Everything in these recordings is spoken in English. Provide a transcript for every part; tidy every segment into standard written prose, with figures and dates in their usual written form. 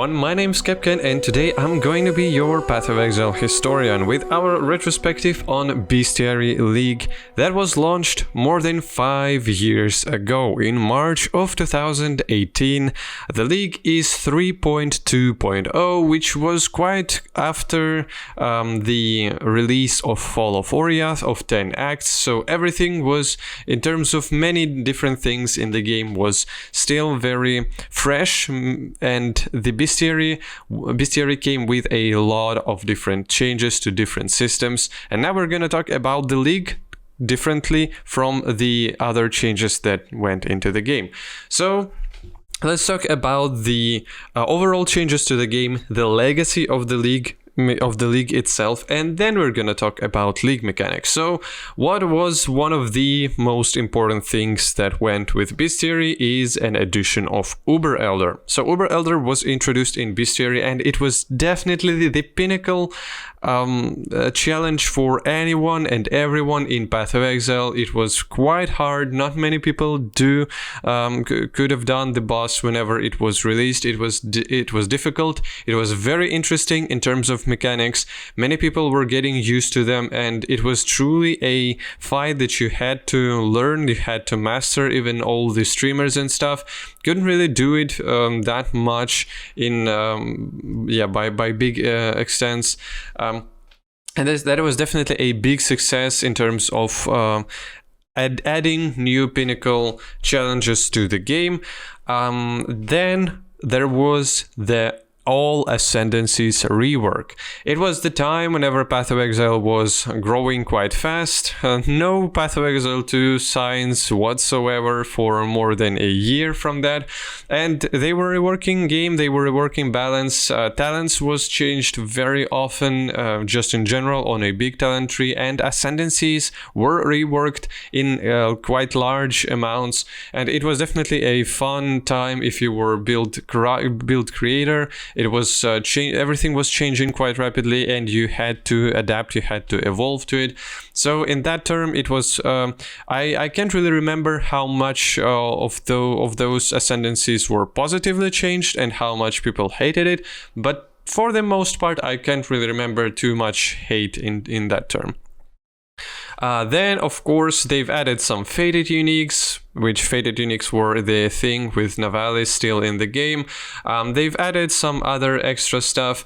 everyone, my name's Kepken and today I'm going to be your Path of Exile historian with our retrospective on Bestiary League that was launched more than 5 years ago in March of 2018. The league is 3.2.0, which was quite after the release of Fall of Oriath of 10 acts, so everything was, in terms of many different things in the game, was still very fresh, and the Bestiary came with a lot of different changes to different systems, and now we're gonna talk about the league differently from the other changes that went into the game. So let's talk about the overall changes to the game, the legacy of the league itself, and then we're gonna talk about league mechanics. So what was one of the most important things that went with Bestiary is an addition of Uber Elder. So Uber Elder was introduced in Bestiary, and it was definitely the pinnacle challenge for anyone and everyone in Path of Exile. It was quite hard. Not many people could have done the boss whenever it was released. It was difficult. It was very interesting in terms of mechanics. Many people were getting used to them, and it was truly a fight that you had to learn, you had to master. Even all the streamers and stuff couldn't really do it that much in by big extents. And that was definitely a big success in terms of adding new pinnacle challenges to the game. Then there was the all Ascendancies rework. It was the time whenever Path of Exile was growing quite fast. No Path of Exile 2 signs whatsoever for more than a year from that, and they were reworking game, they were reworking balance. Talents was changed very often, just in general on a big talent tree, and Ascendancies were reworked in quite large amounts, and it was definitely a fun time if you were build creator. It was everything was changing quite rapidly, and you had to adapt, you had to evolve to it. So in that term, it was I can't really remember how much of those Ascendancies were positively changed and how much people hated it, but for the most part I can't really remember too much hate in that term. Then, of course, they've added some Fated Uniques, which Fated Uniques were the thing with Navalis still in the game. They've added some other extra stuff.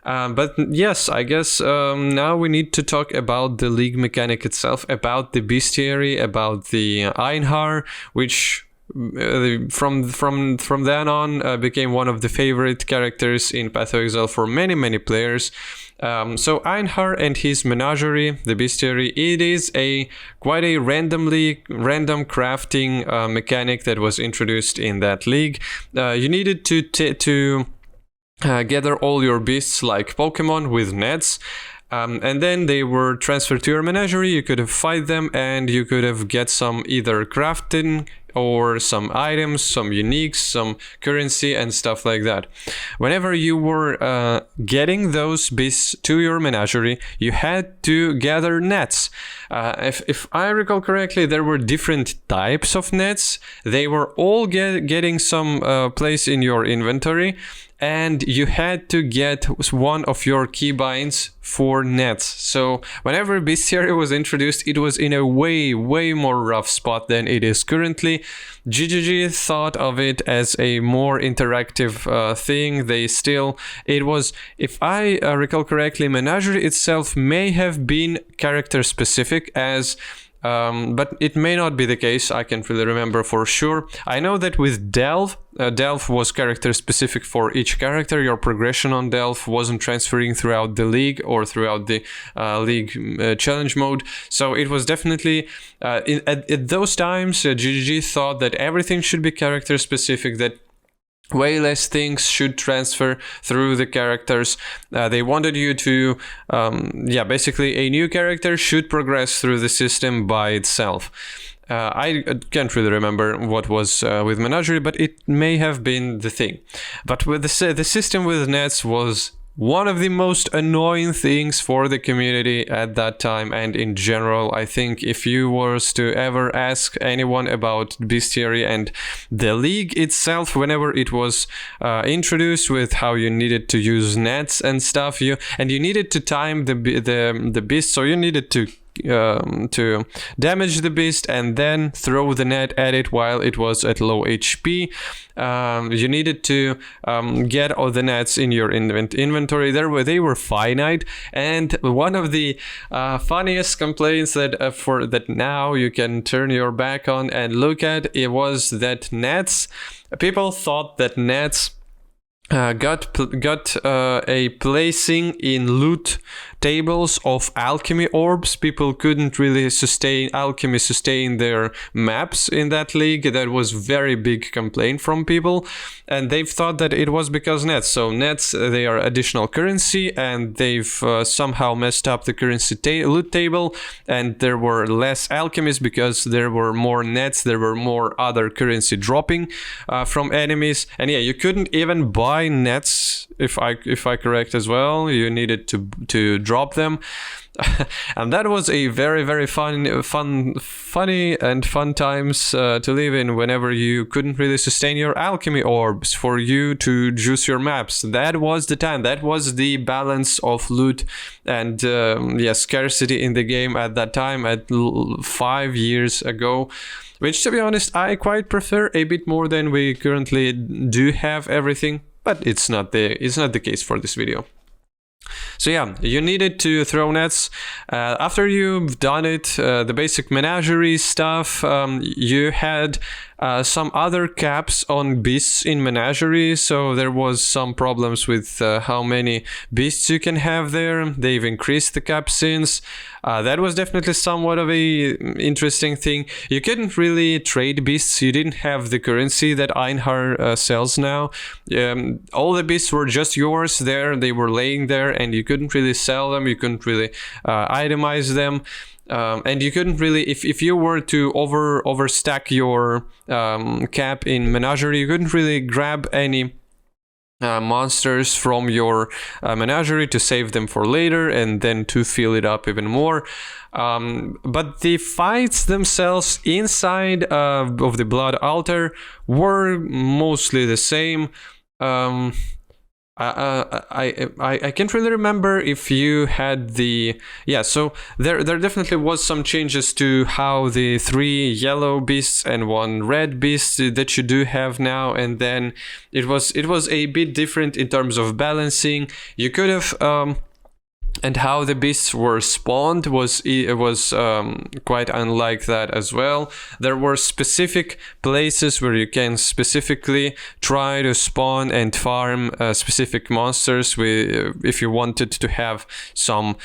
But yes, I guess now we need to talk about the league mechanic itself, about the Bestiary, about the Einhar, which from then on became one of the favorite characters in Path of Exile for many players. So Einhar and his menagerie, the Bestiary, it is quite a random crafting mechanic that was introduced in that league. You needed to gather all your beasts like Pokemon with nets. And then they were transferred to your menagerie. You could have fight them, and you could have get some either crafting or some items, some uniques, some currency and stuff like that. Whenever you were getting those beasts to your menagerie, you had to gather nets. If I recall correctly, there were different types of nets. They were all getting some place in your inventory, and you had to get one of your keybinds for nets. So whenever Bestiary was introduced, it was in a way more rough spot than it is currently. GGG thought of it as a more interactive thing. It was, if I recall correctly, Menagerie itself may have been character specific but it may not be the case. I can't really remember for sure. I know that with Delve was character specific for each character. Your progression on Delve wasn't transferring throughout the league or throughout the league challenge mode. So it was definitely, at those times, GGG thought that everything should be character specific, that way less things should transfer through the characters. They wanted you to, basically a new character should progress through the system by itself. I can't really remember what was with Menagerie, but it may have been the thing. But with the system with nets was one of the most annoying things for the community at that time, and in general. I think if you was to ever ask anyone about Bestiary and the league itself, whenever it was introduced, with how you needed to use nets and stuff, you needed to time the beast, so you needed to damage the beast and then throw the net at it while it was at low HP. You needed to get all the nets in your inventory. They were finite, and one of the funniest complaints that now you can turn your back on and look at, it was that people thought that nets got a placing in loot tables of alchemy orbs. People couldn't really sustain their maps in that league. That was very big complaint from people, and they've thought that it was because nets. So nets, they are additional currency, and they've somehow messed up the currency loot table, and there were less alchemies because there were more nets. There were more other currency dropping from enemies, and yeah, you couldn't even buy nets, if I correct as well. You needed to drop them. And that was a very, very funny and fun times to live in, whenever you couldn't really sustain your alchemy orbs for you to juice your maps. That was the time. That was the balance of loot and scarcity in the game at that time, 5 years ago. Which, to be honest, I quite prefer a bit more than we currently do have everything. But it's not the case for this video. So yeah, you needed to throw nets. After you've done it, the basic menagerie stuff, you had some other caps on beasts in menagerie, so there was some problems with how many beasts you can have there. They've increased the cap since. That was definitely somewhat of a interesting thing. You couldn't really trade beasts. You didn't have the currency that Einhar sells now. All the beasts were just yours there. They were laying there, and you couldn't really sell them. You couldn't really itemize them. And you couldn't really, if you were to overstack your cap in menagerie, you couldn't really grab any monsters from your menagerie to save them for later and then to fill it up even more. But the fights themselves inside of the Blood Altar were mostly the same. I can't really remember if you had so there definitely was some changes to how the 3 yellow beasts and 1 red beast that you do have now, and then it was a bit different in terms of balancing. You could have and how the beasts were spawned was quite unlike that as well. There were specific places where you can specifically try to spawn and farm specific monsters if you wanted to have some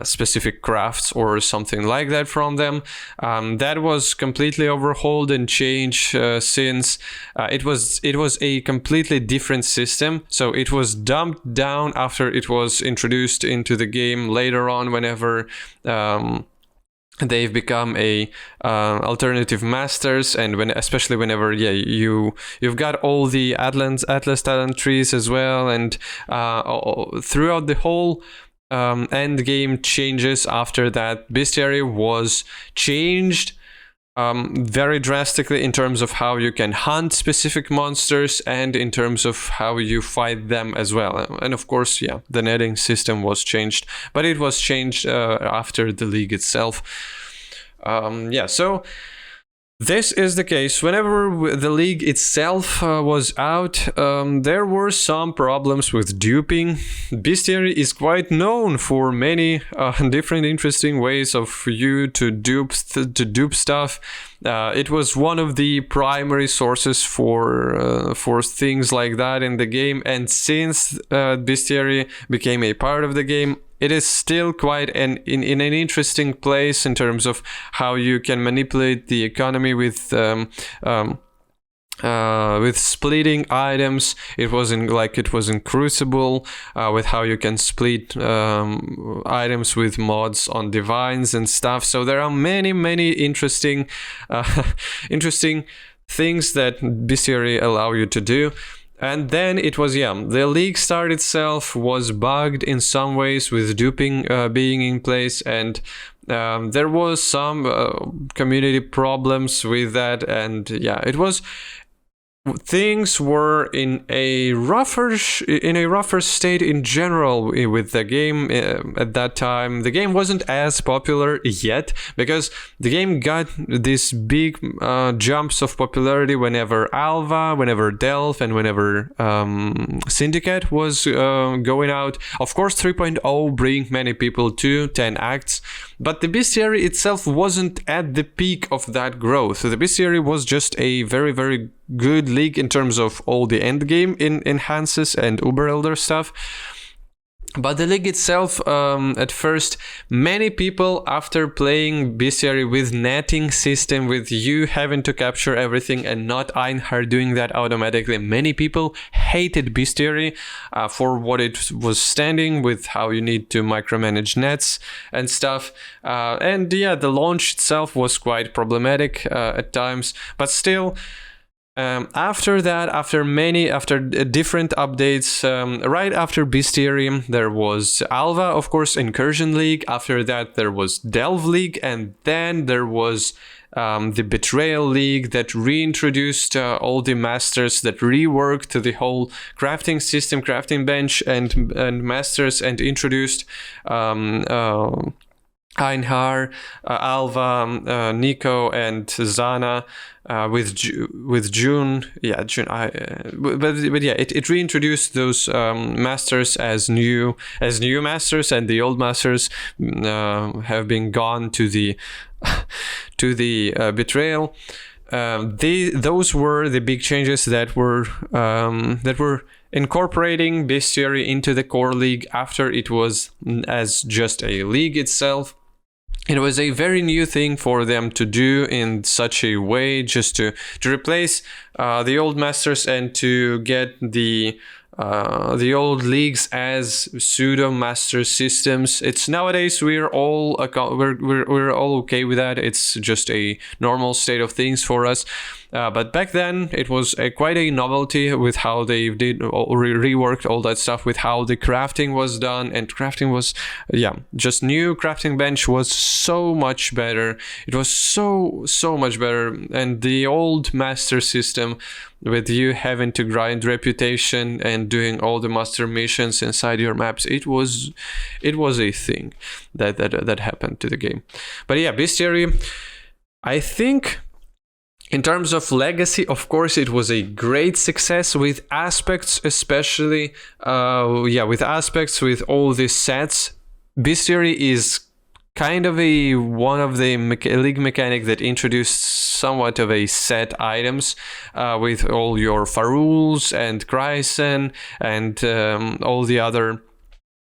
specific crafts or something like that from them. That was completely overhauled and changed since it was a completely different system. So it was dumped down after it was introduced into the game later on, whenever they've become a alternative masters, and especially whenever you've got all the Atlas talent trees as well, and throughout the whole end game changes after that, Bestiary was changed very drastically in terms of how you can hunt specific monsters and in terms of how you fight them as well. And of course, the netting system was changed, but it was changed after the league itself. So this is the case. Whenever the league itself was out, there were some problems with duping. Bestiary is quite known for many different interesting ways of you to dupe stuff. It was one of the primary sources for things like that in the game, and since Bestiary became a part of the game, it is still quite in an interesting place in terms of how you can manipulate the economy with splitting items. It was in Crucible, with how you can split items with mods on divines and stuff. So there are many interesting things that Bestiary allow you to do. And then it was, the league start itself was bugged in some ways with duping being in place, and there was some community problems with that, and it was, things were in a rougher state in general with the game at that time. The game wasn't as popular yet, because the game got these big jumps of popularity whenever Alva, whenever Delph, and whenever Syndicate was going out. Of course, 3.0 bring many people to 10 acts, but the Bestiary itself wasn't at the peak of that growth. The Bestiary was just a very, very good league in terms of all the endgame enhances and Uber Elder stuff. But the league itself, at first, many people, after playing Bestiary with netting system, with you having to capture everything and not Einhard doing that automatically, many people hated Bestiary for what it was standing, with how you need to micromanage nets and stuff. And the launch itself was quite problematic at times, but still, after that, after different updates, right after Bestiary, there was Alva, of course, Incursion League. After that, there was Delve League, and then there was the Betrayal League that reintroduced all the masters, that reworked the whole crafting system, crafting bench, and masters, and introduced Einhar, Alva, Nico, and Zana. With June, it reintroduced those masters as new masters, and the old masters have been gone to the Betrayal. Those were the big changes that were incorporating Bestiary into the core league after it was as just a league itself. It was a very new thing for them to do in such a way, just to replace the old masters and to get the old leagues as pseudo master systems. It's nowadays we're all okay with that. It's just a normal state of things for us. But back then it was quite a novelty with how they did reworked all that stuff, with how the crafting was done, and crafting was just new. Crafting bench was so much better. It was so much better, and the old master system, with you having to grind reputation and doing all the master missions inside your maps, it was a thing that happened to the game. But Bestiary, I think, in terms of legacy, of course, it was a great success, with aspects, especially, with all these sets. Bestiary is kind of one of the league mechanic that introduced somewhat of a set items, with all your Faruls and Chryson and all the other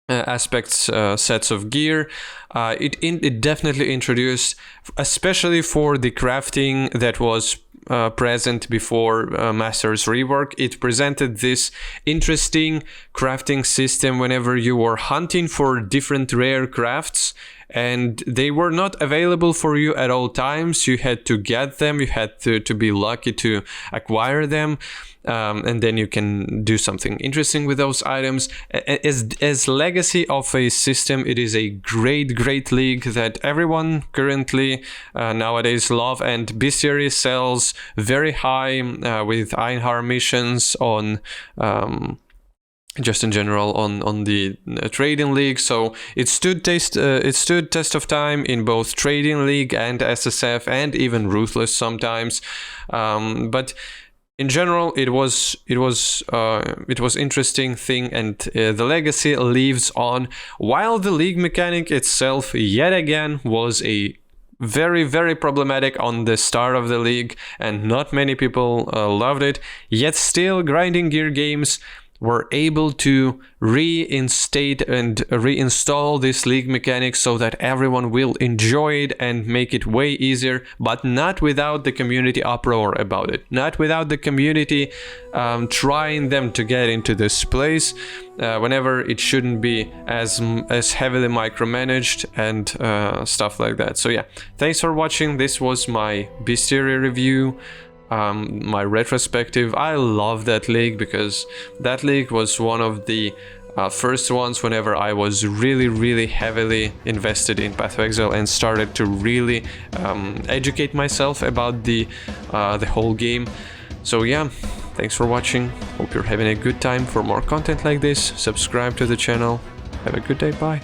aspects, sets of gear. It definitely introduced, especially for the crafting that was present before Master's rework, it presented this interesting crafting system whenever you were hunting for different rare crafts, and they were not available for you at all times. You had to get them, you had to be lucky to acquire them, and then you can do something interesting with those items. As legacy of a system, it is a great league that everyone currently nowadays love, and Bestiary sells very high with Einhar missions on just in general on the trading league. So it stood test of time in both trading league and SSF, and even Ruthless sometimes, but in general, it was interesting thing, and the legacy lives on. While the league mechanic itself, yet again, was a very problematic on the start of the league, and not many people loved it. Yet still, grinding gear games were able to reinstate and reinstall this league mechanic so that everyone will enjoy it and make it way easier, but not without the community uproar about it, not without the community trying them to get into this place whenever it shouldn't be as heavily micromanaged and stuff like that. So thanks for watching. This was my Bestiary review. my retrospective. I love that league because that league was one of the first ones whenever I was really heavily invested in Path of Exile and started to really educate myself about the whole game. So yeah, thanks for watching. Hope you're having a good time. For more content like this, subscribe to the channel. Have a good day. Bye.